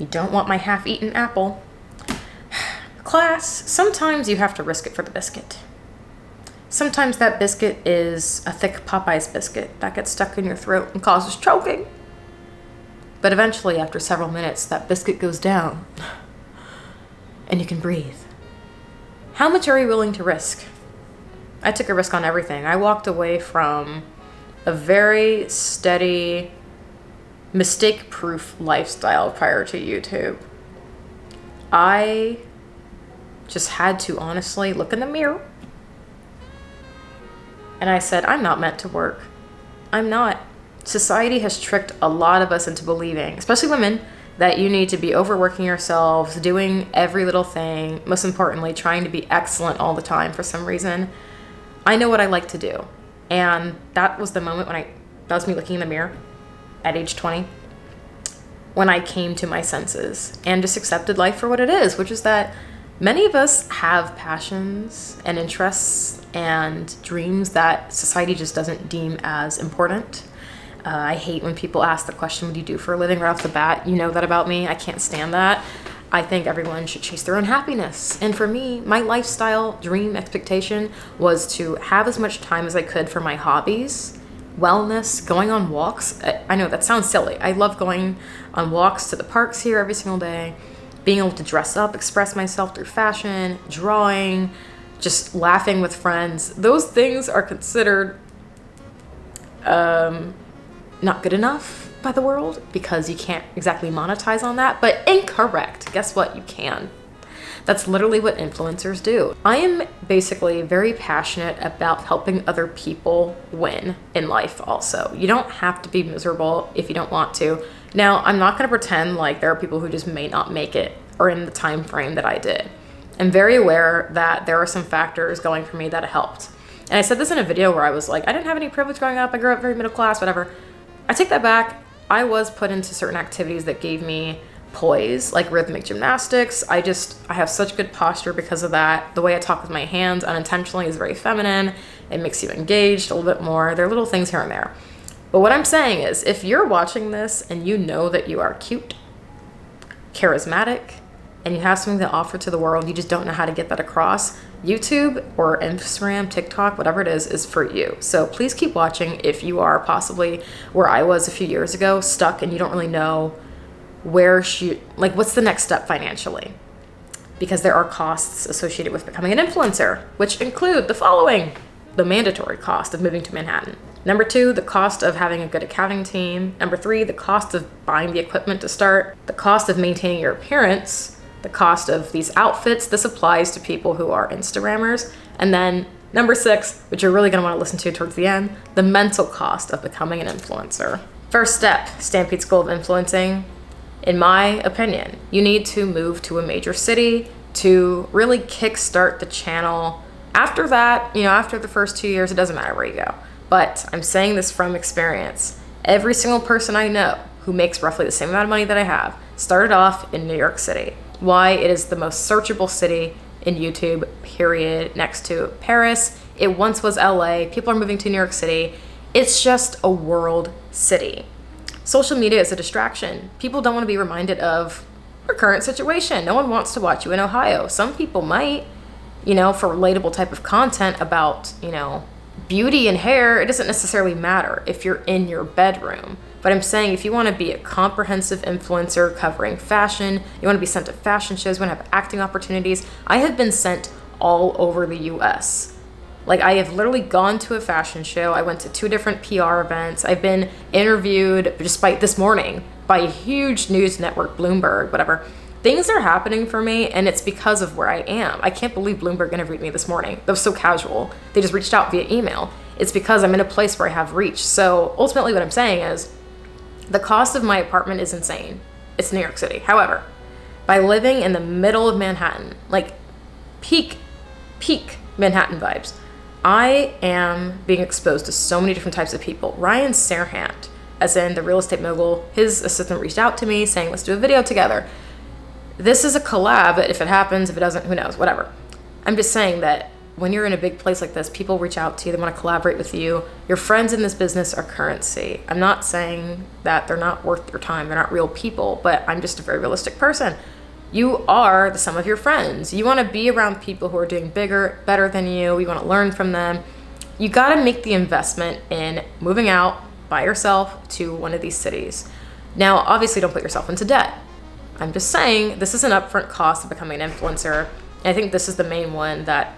You don't want my half-eaten apple. Class, sometimes you have to risk it for the biscuit. Sometimes that biscuit is a thick Popeye's biscuit that gets stuck in your throat and causes choking. But eventually, after several minutes, that biscuit goes down and you can breathe. How much are you willing to risk? I took a risk on everything. I walked away from a very steady, mistake-proof lifestyle prior to YouTube. I just had to honestly look in the mirror. And I said, I'm not meant to work. I'm not. Society has tricked a lot of us into believing, especially women, that you need to be overworking yourselves, doing every little thing, most importantly, trying to be excellent all the time for some reason. I know what I like to do. And that was the moment that was me looking in the mirror at age 20, when I came to my senses and just accepted life for what it is, which is that many of us have passions and interests and dreams that society just doesn't deem as important. I hate when people ask the question, what do you do for a living, right off the bat? You know that about me. I can't stand that. I think everyone should chase their own happiness. And for me, my lifestyle dream expectation was to have as much time as I could for my hobbies, wellness, going on walks. I know that sounds silly. I love going on walks to the parks here every single day, being able to dress up, express myself through fashion, drawing, just laughing with friends. Those things are considered not good enough by the world because you can't exactly monetize on that, but incorrect. Guess what? You can. That's literally what influencers do. I am basically very passionate about helping other people win in life also. You don't have to be miserable if you don't want to. Now, I'm not going to pretend like there are people who just may not make it or in the time frame that I did. I'm very aware that there are some factors going for me that helped. And I said this in a video where I was like, I didn't have any privilege growing up. I grew up very middle class, whatever. I take that back. I was put into certain activities that gave me poise, like rhythmic gymnastics. I have such good posture because of that. The way I talk with my hands unintentionally is very feminine. It makes you engaged a little bit more. There are little things here and there. But what I'm saying is, if you're watching this and you know that you are cute, charismatic, and you have something to offer to the world, you just don't know how to get that across, YouTube or Instagram, TikTok, whatever it is for you. So please keep watching if you are possibly where I was a few years ago, stuck and you don't really know what's the next step financially. Because there are costs associated with becoming an influencer, which include the following: the mandatory cost of moving to Manhattan. Number 2, the cost of having a good accounting team. Number 3, the cost of buying the equipment to start. The cost of maintaining your appearance. The cost of these outfits. This applies to people who are Instagrammers. And then number 6, which you're really going to want to listen to towards the end, the mental cost of becoming an influencer. First step, Stampede School of Influencing. In my opinion, you need to move to a major city to really kickstart the channel. After that, after the first 2 years, it doesn't matter where you go. But I'm saying this from experience. Every single person I know who makes roughly the same amount of money that I have started off in New York City. Why? It is the most searchable city in YouTube, period, next to Paris. It once was LA. People are moving to New York City. It's just a world city. Social media is a distraction. People don't want to be reminded of our current situation. No one wants to watch you in Ohio. Some people might, for relatable type of content about, beauty and hair. It doesn't necessarily matter if you're in your bedroom. But I'm saying if you want to be a comprehensive influencer covering fashion, you want to be sent to fashion shows, you want to have acting opportunities. I have been sent all over the US. Like, I have literally gone to a fashion show. I went to 2 different PR events. I've been interviewed, despite this morning, by a huge news network, Bloomberg, whatever. Things are happening for me, and it's because of where I am. I can't believe Bloomberg interviewed me this morning. That was so casual. They just reached out via email. It's because I'm in a place where I have reach. So ultimately what I'm saying is, the cost of my apartment is insane. It's New York City. However, by living in the middle of Manhattan, like peak Manhattan vibes, I am being exposed to so many different types of people. Ryan Serhant, as in the real estate mogul, his assistant reached out to me saying, let's do a video together. This is a collab. If it happens, if it doesn't, who knows, whatever. I'm just saying that when you're in a big place like this, people reach out to you, they want to collaborate with you. Your friends in this business are currency. I'm not saying that they're not worth your time, they're not real people, but I'm just a very realistic person. You are the sum of your friends. You want to be around people who are doing bigger, better than you. You want to learn from them. You got to make the investment in moving out by yourself to one of these cities. Now, obviously, don't put yourself into debt. I'm just saying this is an upfront cost of becoming an influencer. And I think this is the main one that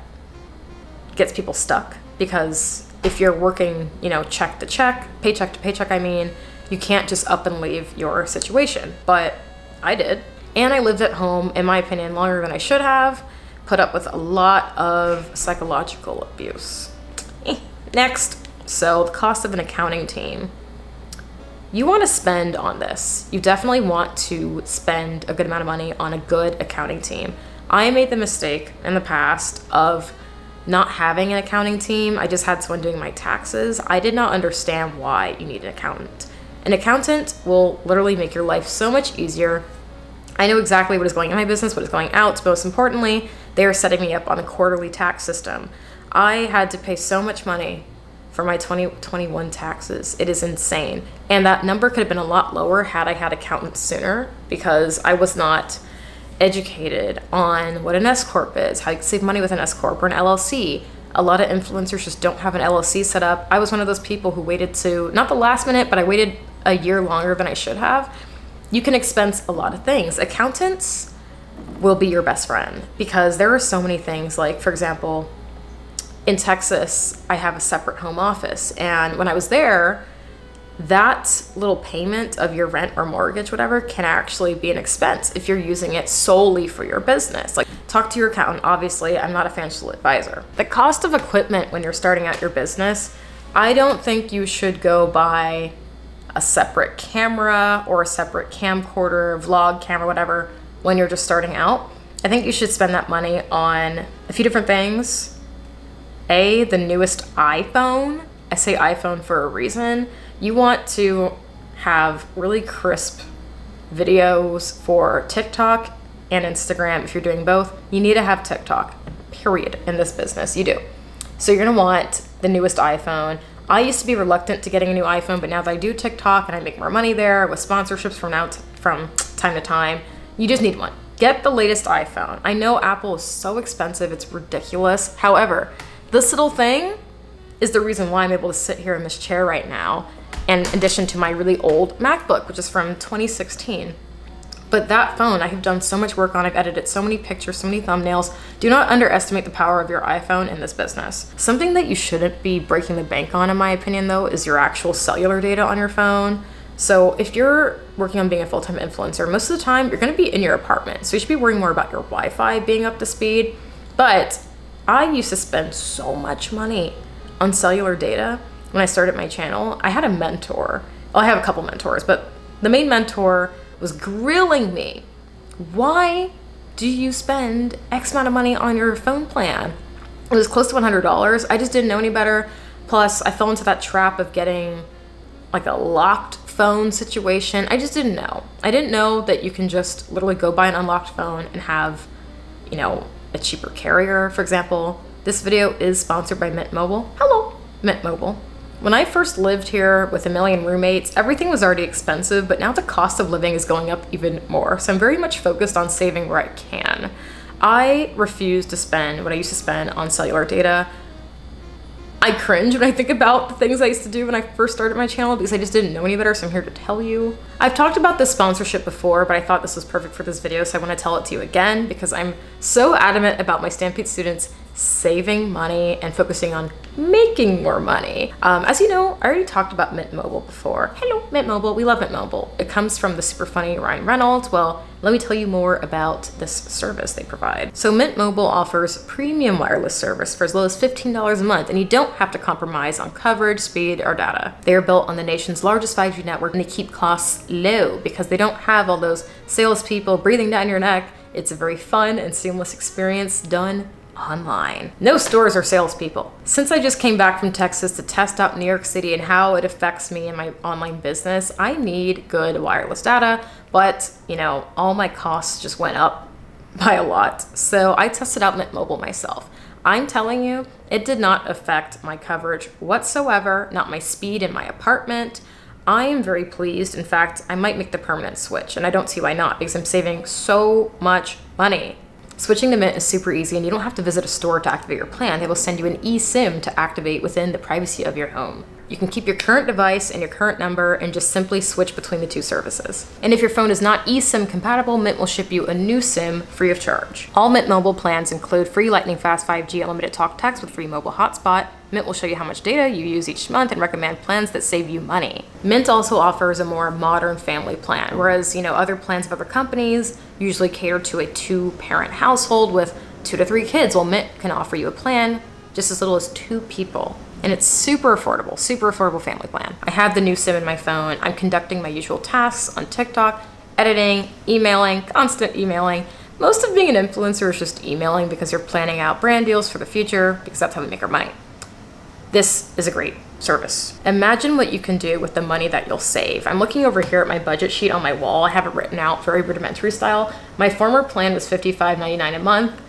gets people stuck, because if you're working, check to check, paycheck to paycheck, you can't just up and leave your situation. But I did. And I lived at home, in my opinion, longer than I should have, put up with a lot of psychological abuse. Next, so the cost of an accounting team. You want to spend on this. You definitely want to spend a good amount of money on a good accounting team. I made the mistake in the past of not having an accounting team. I just had someone doing my taxes. I did not understand why you need an accountant. An accountant will literally make your life so much easier. I know exactly what is going in my business, what is going out. Most importantly, they are setting me up on a quarterly tax system. I had to pay so much money for my 2021 taxes. It is insane. And that number could have been a lot lower had I had accountants sooner, because I was not educated on what an S Corp is, how you can save money with an S Corp or an LLC. A lot of influencers just don't have an LLC set up. I was one of those people who waited to, not the last minute, but I waited a year longer than I should have. You can expense a lot of things. Accountants will be your best friend, because there are so many things. Like, for example, in Texas, I have a separate home office. And when I was there, that little payment of your rent or mortgage, whatever, can actually be an expense if you're using it solely for your business. Like, talk to your accountant. Obviously, I'm not a financial advisor. The cost of equipment when you're starting out your business, I don't think you should go buy a separate camera or a separate camcorder, vlog camera, whatever, when you're just starting out. I think you should spend that money on a few different things. The newest iPhone. I say iPhone for a reason. You want to have really crisp videos for TikTok and Instagram. If you're doing both, you need to have TikTok, period, in this business. You do. So you're gonna want the newest iPhone. I used to be reluctant to getting a new iPhone, but now that I do TikTok and I make more money there with sponsorships from time to time, you just need one. Get the latest iPhone. I know Apple is so expensive, it's ridiculous. However, this little thing is the reason why I'm able to sit here in this chair right now, in addition to my really old MacBook, which is from 2016. But that phone, I have done so much work on. I've edited so many pictures, so many thumbnails. Do not underestimate the power of your iPhone in this business. Something that you shouldn't be breaking the bank on, in my opinion, though, is your actual cellular data on your phone. So if you're working on being a full-time influencer, most of the time you're gonna be in your apartment. So you should be worrying more about your Wi-Fi being up to speed. But I used to spend so much money on cellular data when I started my channel. I had a mentor. Well, I have a couple mentors, but the main mentor was grilling me. Why do you spend X amount of money on your phone plan? It was close to $100. I just didn't know any better. Plus, I fell into that trap of getting like a locked phone situation. I just didn't know. I didn't know that you can just literally go buy an unlocked phone and have, a cheaper carrier. For example, this video is sponsored by Mint Mobile. Hello, Mint Mobile. When I first lived here with a million roommates, everything was already expensive, but now the cost of living is going up even more. So I'm very much focused on saving where I can. I refuse to spend what I used to spend on cellular data. I cringe when I think about the things I used to do when I first started my channel, because I just didn't know any better, so I'm here to tell you. I've talked about this sponsorship before, but I thought this was perfect for this video, so I want to tell it to you again, because I'm so adamant about my Stampede students saving money and focusing on making more money. As you know, I already talked about Mint Mobile before. Hello, Mint Mobile. We love Mint Mobile. It comes from the super funny Ryan Reynolds. Well, let me tell you more about this service they provide. So Mint Mobile offers premium wireless service for as low as $15 a month, and you don't have to compromise on coverage, speed, or data. They are built on the nation's largest 5G network, and they keep costs low because they don't have all those salespeople breathing down your neck. It's a very fun and seamless experience done online. No stores or salespeople. Since I just came back from Texas to test out New York City and how it affects me in my online business, I need good wireless data, but all my costs just went up by a lot. So I tested out Mint Mobile myself. I'm telling you, it did not affect my coverage whatsoever, not my speed in my apartment. I am very pleased. In fact, I might make the permanent switch, and I don't see why not, because I'm saving so much money. Switching to Mint is super easy, and you don't have to visit a store to activate your plan. They will send you an eSIM to activate within the privacy of your home. You can keep your current device and your current number and just simply switch between the two services. And if your phone is not eSIM compatible, Mint will ship you a new SIM free of charge. All Mint mobile plans include free lightning fast 5G unlimited talk text with free mobile hotspot. Mint will show you how much data you use each month and recommend plans that save you money. Mint also offers a more modern family plan, whereas, other plans of other companies usually cater to a 2-parent household with 2 to 3 kids. Well, Mint can offer you a plan just as little as 2 people. And it's super affordable family plan. I have the new SIM in my phone. I'm conducting my usual tasks on TikTok, editing, emailing, constant emailing. Most of being an influencer is just emailing because you're planning out brand deals for the future, because that's how we make our money. This is a great service. Imagine what you can do with the money that you'll save. I'm looking over here at my budget sheet on my wall. I have it written out very rudimentary style. My former plan was $55.99 a month.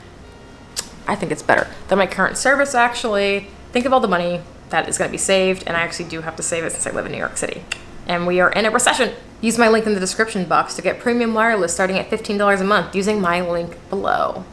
I think it's better than my current service, actually. Think of all the money that is going to be saved, and I actually do have to save it since I live in New York City. And we are in a recession. Use my link in the description box to get premium wireless starting at $15 a month using my link below.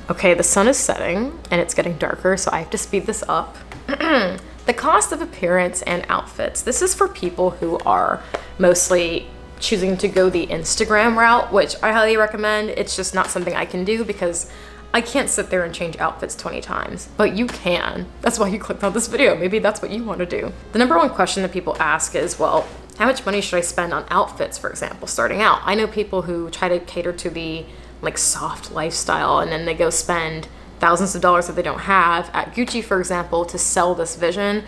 Okay, the sun is setting and it's getting darker, so I have to speed this up. The cost of appearance and outfits. This is for people who are mostly choosing to go the Instagram route, which I highly recommend. It's just not something I can do because I can't sit there and change outfits 20 times, but you can. That's why you clicked on this video. Maybe that's what you want to do. The number one question that people ask is, well, how much money should I spend on outfits, for example, starting out? I know people who try to cater to the soft lifestyle, and then they go spend thousands of dollars that they don't have at Gucci, for example, to sell this vision.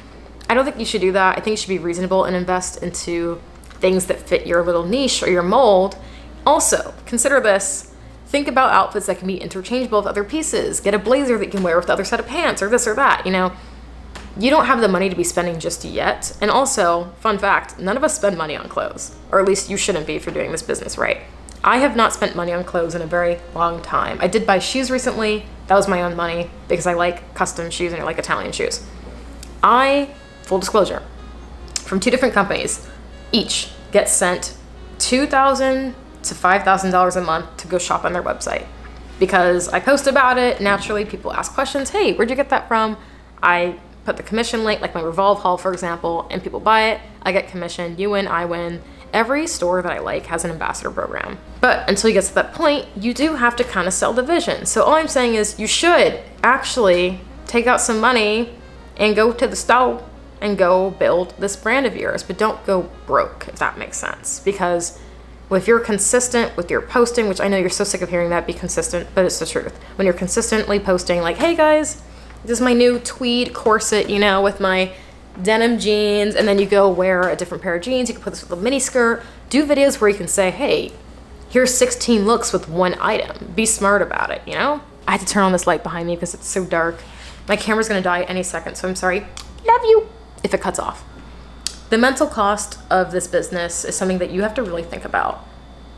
I don't think you should do that. I think you should be reasonable and invest into things that fit your little niche or your mold. Also, consider this. Think about outfits that can be interchangeable with other pieces. Get a blazer that you can wear with the other set of pants, or this or that. You don't have the money to be spending just yet. And also, fun fact, none of us spend money on clothes, or at least you shouldn't be if you're doing this business right. I have not spent money on clothes in a very long time. I did buy shoes recently. That was my own money because I like custom shoes and I like Italian shoes. Full disclosure, from 2 different companies, each get sent $2,000 to $5,000 a month to go shop on their website. Because I post about it, naturally people ask questions. Hey, where'd you get that from? I put the commission link, like my Revolve haul, for example, and people buy it. I get commission, you win, I win. Every store that I like has an ambassador program. But until you get to that point, you do have to kind of sell the vision. So all I'm saying is you should actually take out some money and go to the store and go build this brand of yours, but don't go broke, if that makes sense. Because if you're consistent with your posting, which I know you're so sick of hearing that, be consistent, but it's the truth. When you're consistently posting like, hey guys, this is my new tweed corset, with my denim jeans, and then you go wear a different pair of jeans, you can put this with a mini skirt, do videos where you can say, hey, here's 16 looks with one item. Be smart about it, I had to turn on this light behind me because it's so dark. My camera's gonna die any second, so I'm sorry. Love you if it cuts off. The mental cost of this business is something that you have to really think about.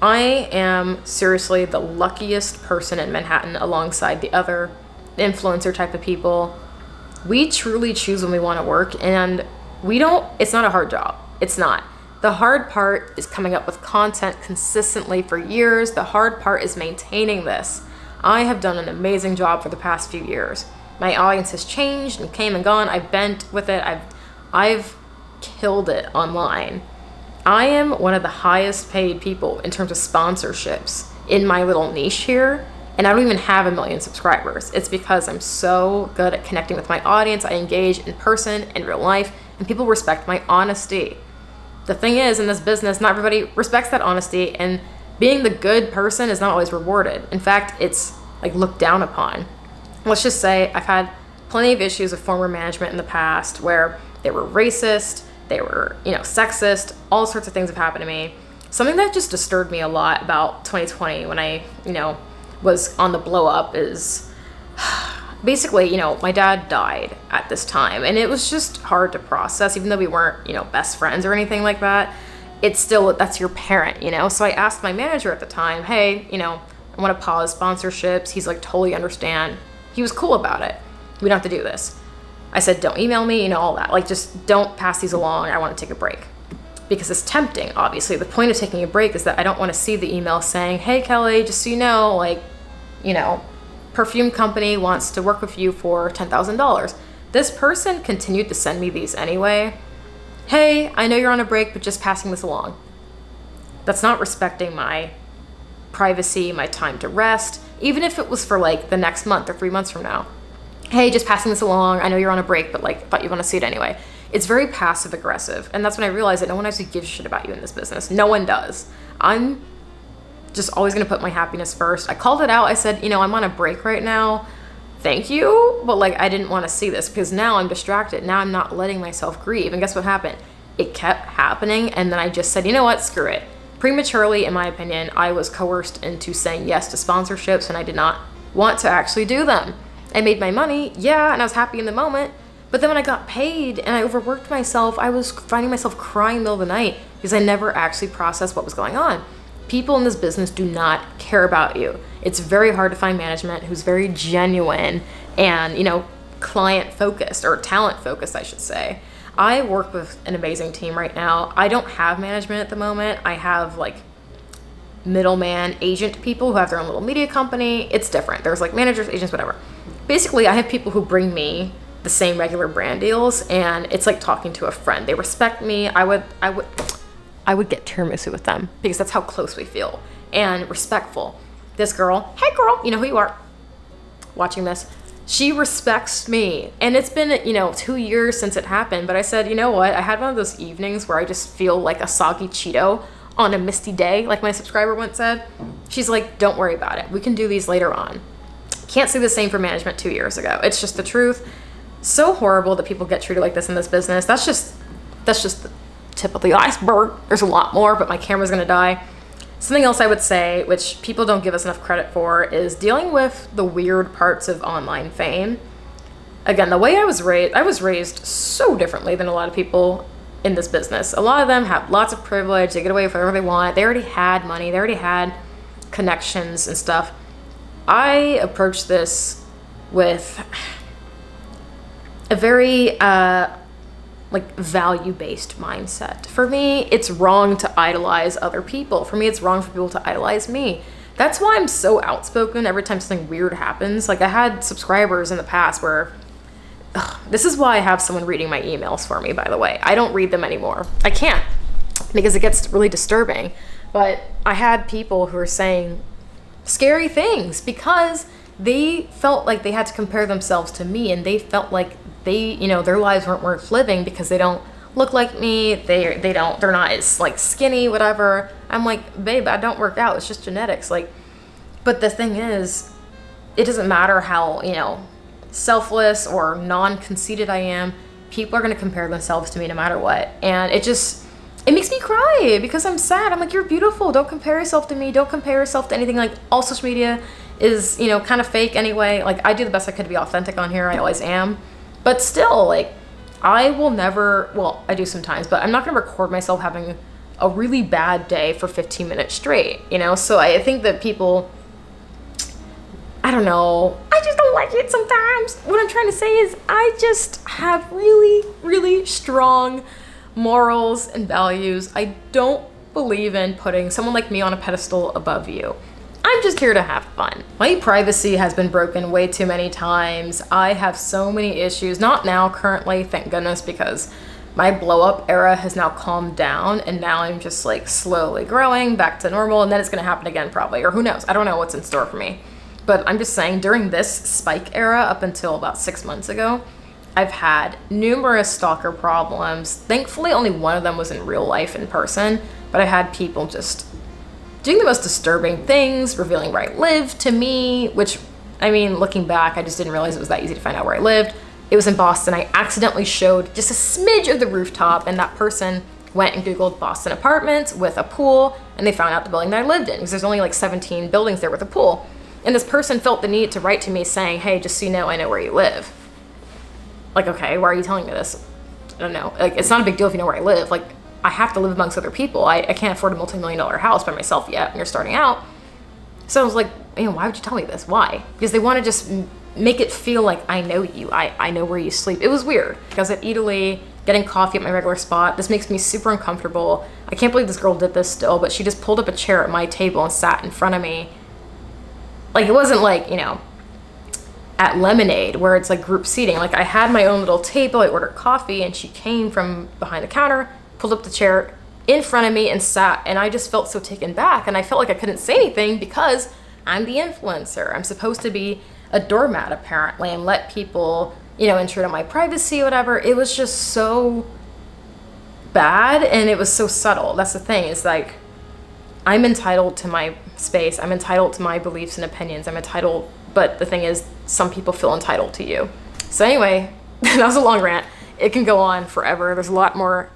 I am seriously the luckiest person in Manhattan alongside the other influencer type of people. We truly choose when we want to work, and it's not a hard job. It's not. The hard part is coming up with content consistently for years. The hard part is maintaining this. I have done an amazing job for the past few years. My audience has changed and came and gone. I've bent with it. I've killed it online. I am one of the highest paid people in terms of sponsorships in my little niche here. And I don't even have 1 million subscribers. It's because I'm so good at connecting with my audience. I engage in person, in real life, and people respect my honesty. The thing is, in this business, not everybody respects that honesty, and being the good person is not always rewarded. In fact, it's looked down upon. Let's just say I've had plenty of issues with former management in the past where they were racist, they were, sexist, all sorts of things have happened to me. Something that just disturbed me a lot about 2020 when I, was on the blow up is basically, my dad died at this time, and it was just hard to process, even though we weren't, best friends or anything like that. It's still, that's your parent, So I asked my manager at the time, hey, I want to pause sponsorships. He's like, totally understand. He was cool about it. We don't have to do this. I said, don't email me, you know, all that. Like, just don't pass these along. I want to take a break. Because it's tempting, obviously. The point of taking a break is that I don't want to see the email saying, hey, Kelly, just so you know, like, you know, perfume company wants to work with you for $10,000. This person continued to send me these anyway. Hey, I know you're on a break, but just passing this along. That's not respecting my privacy, my time to rest, even if it was for like the next month or 3 months from now. Hey, just passing this along. I know you're on a break, but like, thought you want to see it anyway. It's very passive aggressive. And that's when I realized that no one actually gives a shit about you in this business. No one does. I'm just always going to put my happiness first. I called it out. I said, you know, I'm on a break right now. Thank you. But like, I didn't want to see this because now I'm distracted. Now I'm not letting myself grieve. And guess what happened? It kept happening. And then I just said, you know what? Screw it. Prematurely, in my opinion, I was coerced into saying yes to sponsorships and I did not want to actually do them. I made my money, yeah, and I was happy in the moment. But then when I got paid and I overworked myself, I was finding myself crying in the middle of the night because I never actually processed what was going on. People in this business do not care about you. It's very hard to find management who's very genuine and, you know, client focused or talent focused, I should say. I work with an amazing team right now. I don't have management at the moment. I have like middleman agent people who have their own little media company. It's different. There's like managers, agents, whatever. Basically, I have people who bring me the same regular brand deals, and it's like talking to a friend. They respect me. I would get tiramisu with them because that's how close we feel and respectful. This girl, hey girl, you know who you are, watching this. She respects me, and it's been, you know, 2 years since it happened. But I said, you know what? I had one of those evenings where I just feel like a soggy Cheeto on a misty day, like my subscriber once said. She's like, don't worry about it. We can do these later on. Can't say the same for management 2 years ago. It's just the truth. So horrible that people get treated like this in this business. That's just the tip of the iceberg. There's a lot more, but my camera's gonna die. Something else I would say, which people don't give us enough credit for, is dealing with the weird parts of online fame. Again, the way I was raised so differently than a lot of people in this business. A lot of them have lots of privilege. They get away with whatever they want. They already had money. They already had connections and stuff. I approached this with a very like value-based mindset. For me, it's wrong to idolize other people. For me, it's wrong for people to idolize me. That's why I'm so outspoken every time something weird happens. Like, I had subscribers in the past where, this is why I have someone reading my emails for me, by the way. I don't read them anymore. I can't because it gets really disturbing. But I had people who were saying scary things because they felt like they had to compare themselves to me, and they felt like they, you know, their lives weren't worth living because they don't look like me. They're not as like skinny, whatever. I'm like, babe, I don't work out. It's just genetics. Like, but the thing is, it doesn't matter how, you know, selfless or non-conceited I am. People are going to compare themselves to me no matter what. And it makes me cry because I'm sad. I'm like, you're beautiful. Don't compare yourself to me. Don't compare yourself to anything. Like, all social media is, you know, kind of fake anyway. Like, I do the best I could to be authentic on here. I always am. But still, like, I will never, well, I do sometimes, but I'm not going to record myself having a really bad day for 15 minutes straight, you know? So I think that people, I don't know, I just don't like it sometimes. What I'm trying to say is I just have really, really strong morals and values. I don't believe in putting someone like me on a pedestal above you. I'm just here to have fun. My privacy has been broken way too many times. I have so many issues, not now currently, thank goodness, because my blow up era has now calmed down and now I'm just like slowly growing back to normal, and then it's gonna happen again probably, or who knows, I don't know what's in store for me. But I'm just saying, during this spike era up until about 6 months ago, I've had numerous stalker problems. Thankfully, only one of them was in real life in person, but I had people just doing the most disturbing things, revealing where I live to me, which, I mean, looking back, I just didn't realize it was that easy to find out where I lived. It was in Boston. I accidentally showed just a smidge of the rooftop, and that person went and Googled Boston apartments with a pool, and they found out the building that I lived in, because there's only like 17 buildings there with a pool. And this person felt the need to write to me saying, hey, just so you know, I know where you live. Like, okay, why are you telling me this? I don't know. Like, it's not a big deal if you know where I live. Like, I have to live amongst other people. I can't afford a multi-million-dollar house by myself yet when you're starting out. So I was like, why would you tell me this? Why? Because they want to just make it feel like I know you. I know where you sleep. It was weird. I was at Eataly getting coffee at my regular spot. This makes me super uncomfortable. I can't believe this girl did this still, but she just pulled up a chair at my table and sat in front of me. Like, it wasn't like, at Lemonade where it's like group seating. Like, I had my own little table. I ordered coffee and she came from behind the counter, pulled up the chair in front of me and sat, and I just felt so taken back, and I felt like I couldn't say anything because I'm the influencer. I'm supposed to be a doormat apparently and let people, intrude on my privacy, whatever. It was just so bad, and it was so subtle. That's the thing, is like, I'm entitled to my space. I'm entitled to my beliefs and opinions. I'm entitled, but the thing is, some people feel entitled to you. So anyway, that was a long rant. It can go on forever. There's a lot more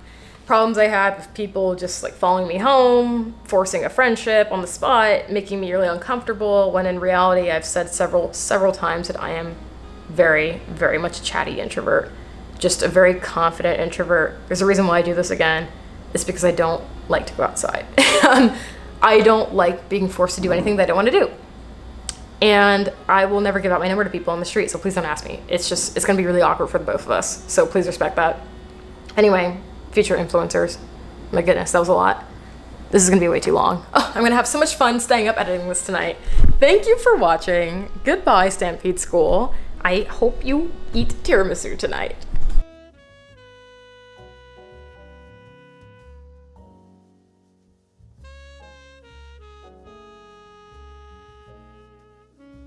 problems I had with people just like following me home, forcing a friendship on the spot, making me really uncomfortable, when in reality I've said several times that I am very, very much a chatty introvert, just a very confident introvert. There's a reason why I do this again. It's because I don't like to go outside. I don't like being forced to do anything that I don't want to do. And I will never give out my number to people on the street, so please don't ask me. It's going to be really awkward for the both of us, so please respect that. Anyway, future influencers. My goodness, that was a lot. This is going to be way too long. Oh, I'm going to have so much fun staying up editing this tonight. Thank you for watching. Goodbye, Stampede School. I hope you eat tiramisu tonight.